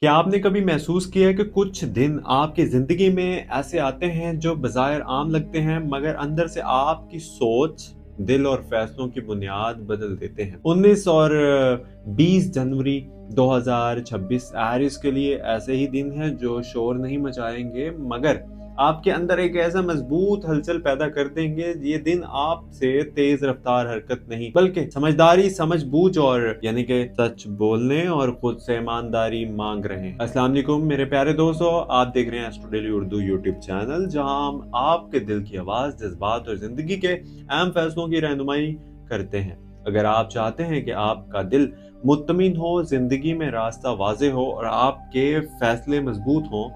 क्या आपने कभी महसूस किया है कि कुछ दिन आपकी ज़िंदगी में ऐसे आते हैं जो बज़ाहिर आम लगते हैं मगर अंदर से आपकी सोच, दिल और फैसलों की बुनियाद बदल देते हैं। 19 और 20 जनवरी 2026 एरिस के लिए ऐसे ही दिन हैं जो शोर नहीं मचाएंगे मगर आपके अंदर एक ऐसा मजबूत हलचल पैदा कर देंगे। ये दिन आपसे तेज रफ्तार हरकत नहीं बल्कि समझदारी, समझ बूझ और यानी कि सच बोलने और खुद से ईमानदारी मांग रहे हैं। अस्सलाम वालेकुम मेरे प्यारे दोस्तों, आप देख रहे हैं astro daily Urdu YouTube channel, जहां हम आपके दिल की आवाज, जज्बात और जिंदगी के अहम फैसलों की रहनुमाई करते हैं। अगर आप चाहते हैं कि आपका दिल मुत्तमिन हो, जिंदगी में रास्ता वाज़ेह हो और आपके फैसले मजबूत हों,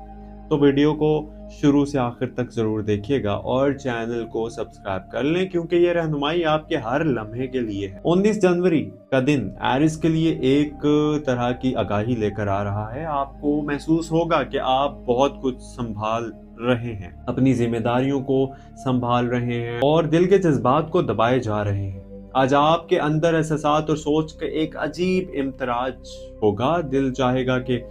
तो वीडियो को शुरू से आखिर तक जरूर देखिएगा और चैनल को सब्सक्राइब कर लें, क्योंकि ये रहनुमाई आपके हर लम्हे के लिए है। 19 जनवरी का दिन एरिस के लिए एक तरह की आगाही लेकर आ रहा है। आपको महसूस होगा कि आप बहुत कुछ संभाल रहे हैं, अपनी जिम्मेदारियों को संभाल रहे हैं और दिल के जज्बात को दबाए जा रहे हैं। आज आपके अंदर एहसास और सोच का एक अजीब इम्तराज होगा। दिल चाहेगा कि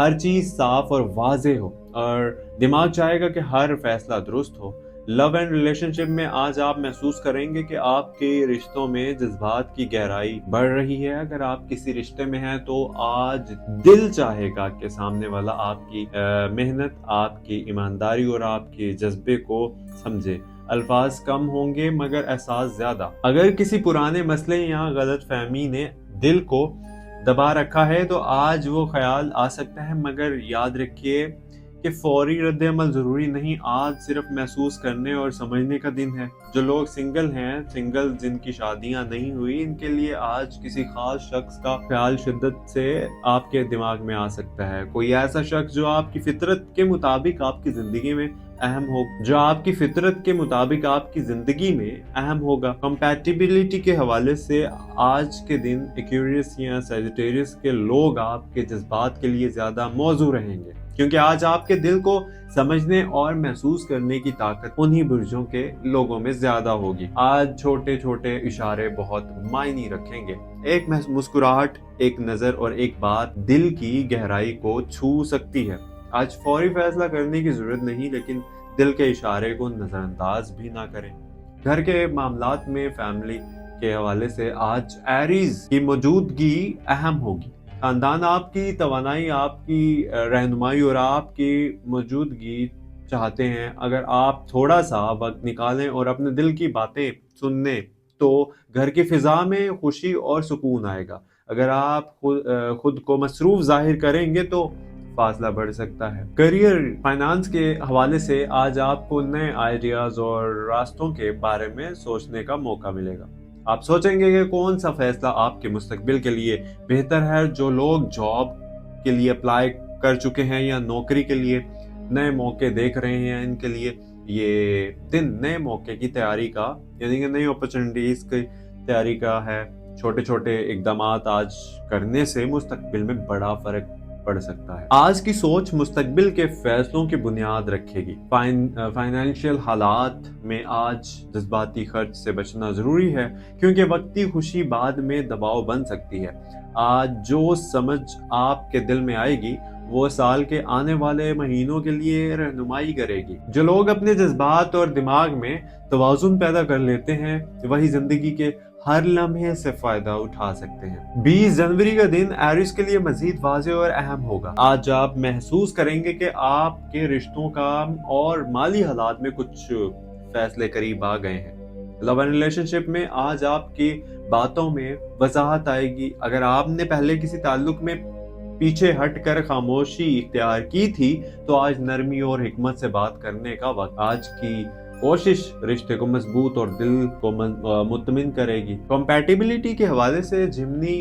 हर चीज साफ और वाजे हो और दिमाग चाहेगा कि हर फैसला दुरुस्त हो। लव एंड रिलेशनशिप में आज आप महसूस करेंगे कि आपके रिश्तों में जज्बात की गहराई बढ़ रही है। अगर आप किसी रिश्ते में हैं तो आज दिल चाहेगा कि सामने वाला आपकी मेहनत, आपकी ईमानदारी और आपके जज्बे को समझे। अल्फाज कम होंगे मगर एहसास ज्यादा। अगर किसी पुराने मसले या गलत फहमी ने दिल को दबा रखा है तो आज वो ख्याल आ सकता है, मगर याद रखिए कि फौरी रद्द अमल जरूरी नहीं। आज सिर्फ महसूस करने और समझने का दिन है। जो लोग सिंगल हैं, सिंगल जिनकी शादियां नहीं हुई, इनके लिए आज किसी खास शख्स का ख्याल शिद्दत से आपके दिमाग में आ सकता है। कोई ऐसा शख्स जो आपकी फितरत के मुताबिक आपकी जिंदगी में अहम हो, जो आपकी फितरत के मुताबिक आपकी जिंदगी में अहम होगा। कंपैटिबिलिटी के हवाले से आज के दिन एक्वेरियस या सजिटेरियस के लोग आपके जज्बात के लिए ज्यादा मौजू रहेंगे, क्योंकि आज आपके दिल को समझने और महसूस करने की ताकत उन्हीं बुर्जों के लोगों में ज्यादा होगी। आज छोटे छोटे इशारे बहुत मायने रखेंगे। एक मुस्कुराहट, एक नजर और एक बात दिल की गहराई को छू सकती है। आज फौरी फैसला करने की जरूरत नहीं, लेकिन दिल के इशारे को नजरअंदाज भी ना करें। घर के मामलात में फैमिली के हवाले से आज एरीज की मौजूदगी अहम होगी। खानदान आपकी तवानाई, आपकी रहनुमाई और आपकी मौजूदगी चाहते हैं। अगर आप थोड़ा सा वक्त निकालें और अपने दिल की बातें सुनने, तो घर की फिजा में खुशी और सुकून आएगा। अगर आप खुद को मसरूफ जाहिर करेंगे तो फासला बढ़ सकता है। करियर, फाइनेंस के हवाले से आज आपको नए आइडियाज और रास्तों के बारे में सोचने का मौका मिलेगा। आप सोचेंगे कि कौन सा फैसला आपके मुस्तकबिल के लिए बेहतर है। जो लोग जॉब के लिए अप्लाई कर चुके हैं या नौकरी के लिए नए मौके देख रहे हैं, इनके लिए ये दिन नए मौके की तैयारी का, यानी कि नई अपॉर्चुनिटीज की तैयारी का है। छोटे छोटे इकदाम आज करने से मुस्तकबिल में बड़ा फर्क पड़ सकता है। आज की सोच मुस्तकबिल के फैसलों की बुनियाद रखेगी। फाइनेंशियल हालात में आज जज्बाती खर्च से बचना जरूरी है, क्योंकि वक्ती खुशी बाद में दबाव बन सकती है। आज जो समझ आपके दिल में आएगी वो साल के आने वाले महीनों के लिए रहनुमाई करेगी। जो लोग अपने जज्बात और दिमाग में तवाजुन पैदा कर लेते हैं, वही जिंदगी के हर लम्हे से फायदा उठा सकते हैं। 20 जनवरी का दिन एरिस के लिए मजीद वाज़ेह और अहम होगा। आज आप महसूस करेंगे कि आपके रिश्तों का और माली हालात में कुछ फैसले करीब आ गए हैं। लव एंड रिलेशनशिप में आज आपकी बातों में वजाहत आएगी। अगर आपने पहले किसी ताल्लुक में पीछे हटकर खामोशी इख्तियार की थी, तो आज नरमी और हिकमत से बात करने का वक्त। आज की कोशिश रिश्ते को मजबूत और दिल को मुतमिन करेगी। कंपैटिबिलिटी के हवाले से जिमनी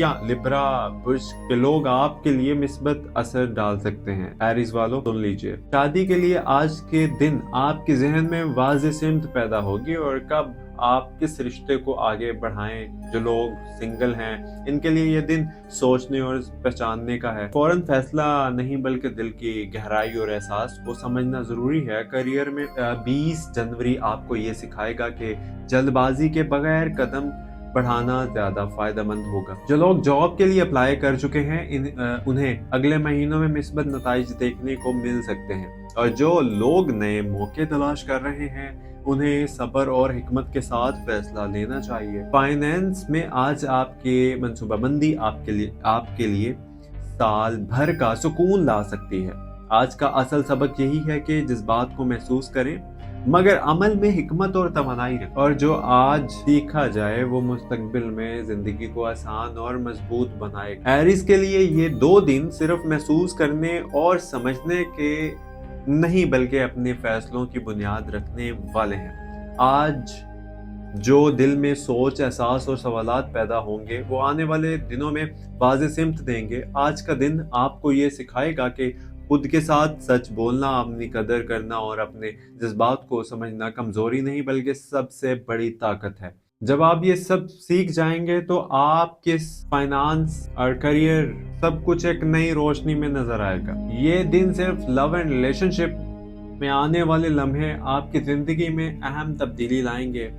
या लिब्रा बुर्ज के लोग आपके लिए मिस्बत असर डाल सकते हैं। एरीज वालों सुन लीजिए, शादी के लिए आज के दिन आपके जहन में वाज़ेह सिमत पैदा होगी और कब आप किस रिश्ते को आगे बढ़ाएं। जो लोग सिंगल हैं, इनके लिए यह दिन सोचने और पहचानने का है। फौरन फैसला नहीं बल्कि दिल की गहराई और एहसास को समझना जरूरी है। करियर में 20 जनवरी आपको ये सिखाएगा कि जल्दबाजी के बगैर कदम बढ़ाना ज्यादा फायदेमंद होगा। जो लोग जॉब के लिए अप्लाई कर चुके हैं उन्हें अगले महीनों में मिस्बत नताइज देखने को मिल सकते हैं, और जो लोग नए मौके तलाश कर रहे हैं उन्हें सब्र और हिकमत के साथ फैसला लेना चाहिए। फाइनेंस में आज आपके मंसूबाबंदी आपके लिए साल भर का सुकून ला सकती है। आज का असल सबक यही है कि जज्बात को महसूस करें मगर अमल में हिकमत और तवानाई रखें, और जो आज सीखा जाए वो मुस्तकबिल में जिंदगी को आसान और मजबूत बनाएगा। एरीज के लिए ये 2 दिन सिर्फ महसूस करने और समझने के नहीं बल्कि अपने फैसलों की बुनियाद रखने वाले हैं। आज जो दिल में सोच, एहसास और सवालात पैदा होंगे वो आने वाले दिनों में वाज़ेह सिमत देंगे। आज का दिन आपको ये सिखाएगा कि खुद के साथ सच बोलना, अपनी कदर करना और अपने जज्बात को समझना कमजोरी नहीं बल्कि सबसे बड़ी ताकत है। जब आप ये सब सीख जाएंगे तो आपके फाइनेंस और करियर सब कुछ एक नई रोशनी में नजर आएगा। ये दिन सिर्फ लव एंड रिलेशनशिप में आने वाले लम्हे आपकी जिंदगी में अहम तब्दीली लाएंगे।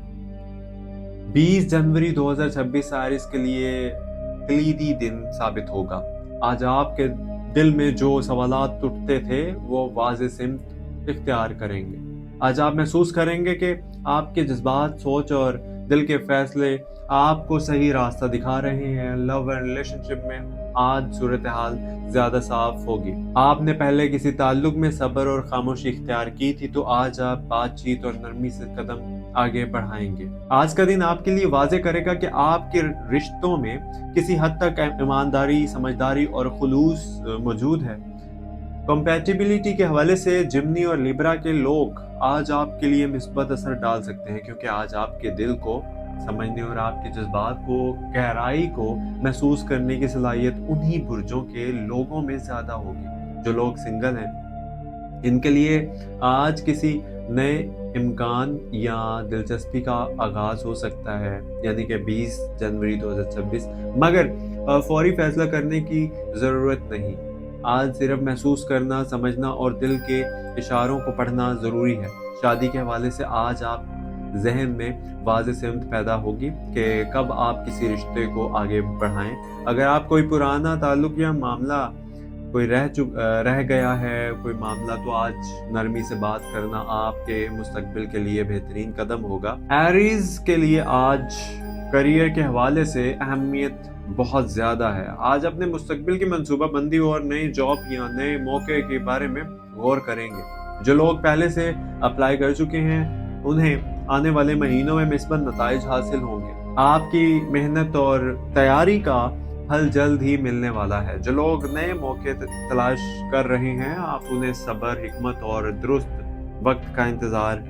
20 जनवरी 2026 एरीज के लिए कलीदी दिन साबित होगा। आज आपके दिल में जो सवालात उठते थे वो वाज़ेह सिमत इख्तियार करेंगे। आज आप महसूस करेंगे कि आपके जज्बात, सोच और दिल के फैसले आपको सही रास्ता दिखा रहे हैं। लव एंड रिलेशनशिप में आज सूरत हाल ज्यादा साफ होगी। आपने पहले किसी ताल्लुक में सब्र और खामोशी इख्तियार की थी तो आज आप बातचीत और नरमी से कदम आगे बढ़ाएंगे। आज का दिन आपके लिए वाज़ेह करेगा कि आपके रिश्तों में किसी हद तक ईमानदारी, समझदारी और खुलूस मौजूद है। कंपैटिबिलिटी के हवाले से जिमनी और लिब्रा के लोग आज आपके लिए मिस्बत असर डाल सकते हैं, क्योंकि आज आपके दिल को समझने और आपके जज्बात को, गहराई को महसूस करने की सलाहियत उन्हीं बुर्जों के लोगों में ज्यादा होगी। जो लोग सिंगल हैं इनके लिए आज किसी नए इम्कान या दिलचस्पी का आगाज हो सकता है, यानी कि 20 जनवरी 2026। मगर फौरी फैसला करने की जरूरत नहीं। आज सिर्फ महसूस करना, समझना और दिल के इशारों को पढ़ना जरूरी है। शादी के हवाले से आज आप जहन में वाज़ेह सिमत पैदा होगी कि कब आप किसी रिश्ते को आगे बढ़ाएं। अगर आप कोई पुराना ताल्लुक या मामला कोई रह गया है कोई मामला, तो आज नरमी से बात करना आपके मुस्तकबिल के लिए बेहतरीन कदम होगा। एरीज के लिए आज करियर के हवाले से अहमियत बहुत ज्यादा है। आज अपने मुस्तकबिल की मंसूबा बंदी और नई जॉब या नए मौके के बारे में गौर करेंगे। जो लोग पहले से अप्लाई कर चुके हैं उन्हें आने वाले महीनों में मिस्बत नताइज हासिल होंगे। आपकी मेहनत और तैयारी का फल जल्द ही मिलने वाला है। जो लोग नए मौके तलाश कर रहे हैं आप उन्हें सब्र, हिकमत और दुरुस्त वक्त का इंतजार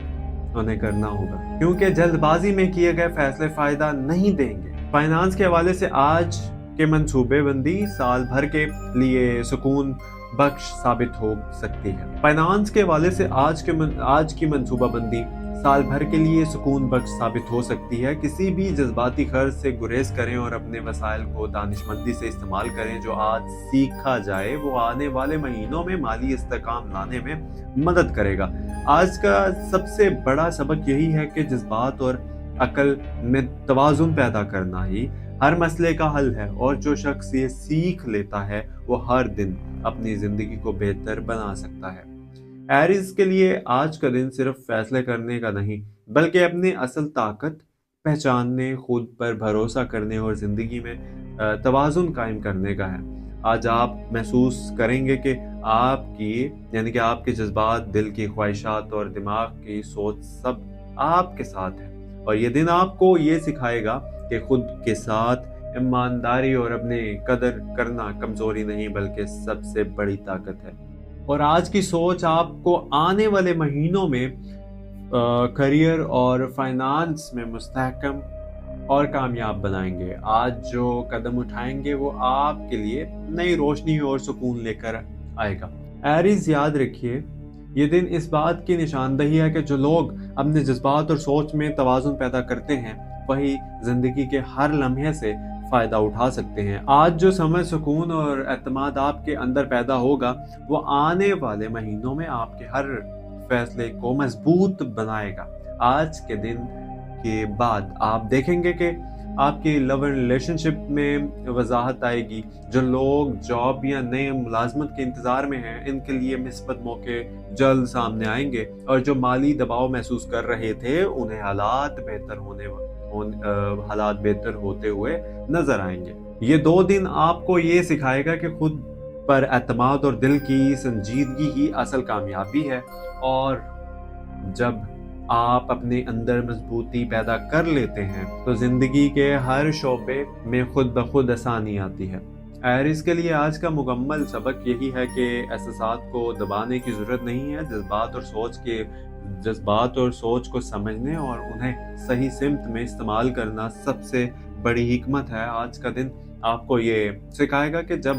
उन्हें करना होगा, क्योंकि जल्दबाजी में किए गए फैसले फायदा नहीं देंगे। फाइनेंस के हवाले से आज के मंसूबे बंदी साल भर के लिए सुकून बख्श साबित हो सकती है। फाइनेंस के हवाले से आज की मंसूबा बंदी साल भर के लिए सुकून बख्श साबित हो सकती है। किसी भी जज्बाती खर्च से गुरेज करें और अपने वसाइल को दानिशमंदी से इस्तेमाल करें। जो आज सीखा जाए वो आने वाले महीनों में माली इस्तेकाम लाने में मदद करेगा। आज का सबसे बड़ा सबक यही है कि जज्बात और अकल में तवाज़ुन पैदा करना ही हर मसले का हल है, और जो शख्स ये सीख लेता है वो हर दिन अपनी जिंदगी को बेहतर बना सकता है। एरीज के लिए आज का दिन सिर्फ फैसले करने का नहीं बल्कि अपनी असल ताकत पहचानने, खुद पर भरोसा करने और जिंदगी में तवाज़ुन कायम करने का है। आज आप महसूस करेंगे कि आपके जज्बात, दिल की ख्वाहिशात और दिमाग की सोच सब आपके साथ है, और ये दिन आपको ये सिखाएगा कि खुद के साथ ईमानदारी और अपने कदर करना कमजोरी नहीं बल्कि सबसे बड़ी ताकत है। और आज की सोच आपको आने वाले महीनों में करियर और फाइनेंस में मुस्तहकम और कामयाब बनाएंगे। आज जो कदम उठाएंगे वो आपके लिए नई रोशनी और सुकून लेकर आएगा। एरीज याद रखिए, ये दिन इस बात की निशानदही है कि जो लोग अपने जज्बात और सोच में तवाज़ुन पैदा करते हैं वही जिंदगी के हर लम्हे से फायदा उठा सकते हैं। आज जो समझ, सुकून और एतमाद आपके अंदर पैदा होगा वो आने वाले महीनों में आपके हर फैसले को मजबूत बनाएगा। आज के दिन के बाद आप देखेंगे कि آپ کی لو اینڈ ریلیشن شپ میں وضاحت آئے گی. جو لوگ جاب یا نئے ملازمت کے انتظار میں ہیں ان کے لیے مثبت موقع جلد سامنے آئیں گے, اور جو مالی دباؤ محسوس کر رہے تھے انہیں حالات بہتر ہوتے ہوئے نظر آئیں گے. یہ 2 دن آپ کو یہ سکھائے گا کہ خود پر اعتماد اور دل کی سنجیدگی ہی اصل کامیابی ہے, اور جب آپ اپنے اندر مضبوطی پیدا کر لیتے ہیں تو زندگی کے ہر شعبے میں خود بخود آسانی آتی ہے. ایرس کے لیے آج کا مکمل سبق یہی ہے کہ احساسات کو دبانے کی ضرورت نہیں ہے. جذبات اور سوچ کو سمجھنے اور انہیں صحیح سمت میں استعمال کرنا سب سے بڑی حکمت ہے. آج کا دن آپ کو یہ سکھائے گا کہ جب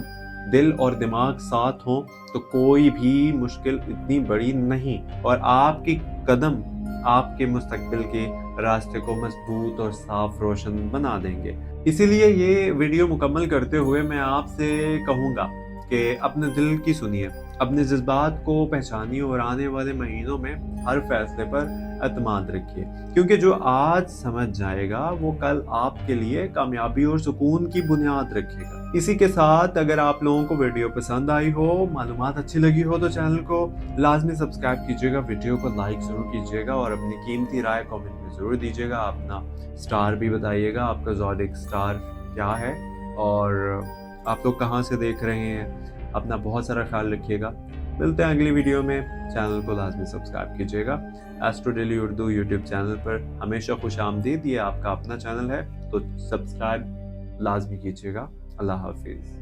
دل اور دماغ ساتھ ہوں تو کوئی بھی مشکل اتنی بڑی نہیں, اور آپ کی قدم آپ کے مستقبل کے راستے کو مضبوط اور صاف روشن بنا دیں گے. اسی لیے یہ ویڈیو مکمل کرتے ہوئے میں آپ سے کہوں گا کہ اپنے دل کی سنیے, اپنے جذبات کو پہچانیے اور آنے والے مہینوں میں ہر فیصلے پر اعتماد رکھیے, کیونکہ جو آج سمجھ جائے گا وہ کل آپ کے لیے کامیابی اور سکون کی بنیاد رکھے گا. اسی کے ساتھ اگر آپ لوگوں کو ویڈیو پسند آئی ہو, معلومات اچھی لگی ہو, تو چینل کو لازمی سبسکرائب کیجیے گا, ویڈیو کو لائک ضرور کیجیے گا, اور اپنی قیمتی رائے کامنٹ میں ضرور دیجیے گا. اپنا سٹار بھی بتائیے گا, آپ کا زوڈک سٹار کیا ہے اور آپ لوگ کہاں سے دیکھ رہے ہیں. اپنا بہت سارا خیال رکھیے گا. ملتے ہیں اگلی ویڈیو میں. چینل کو لازمی سبسکرائب کیجیے گا. Astro Daily Urdu YouTube channel پر ہمیشہ خوش آمدید. یہ آپ کا اپنا چینل ہے تو سبسکرائب لازمی کیجیے گا. اللہ حافظ.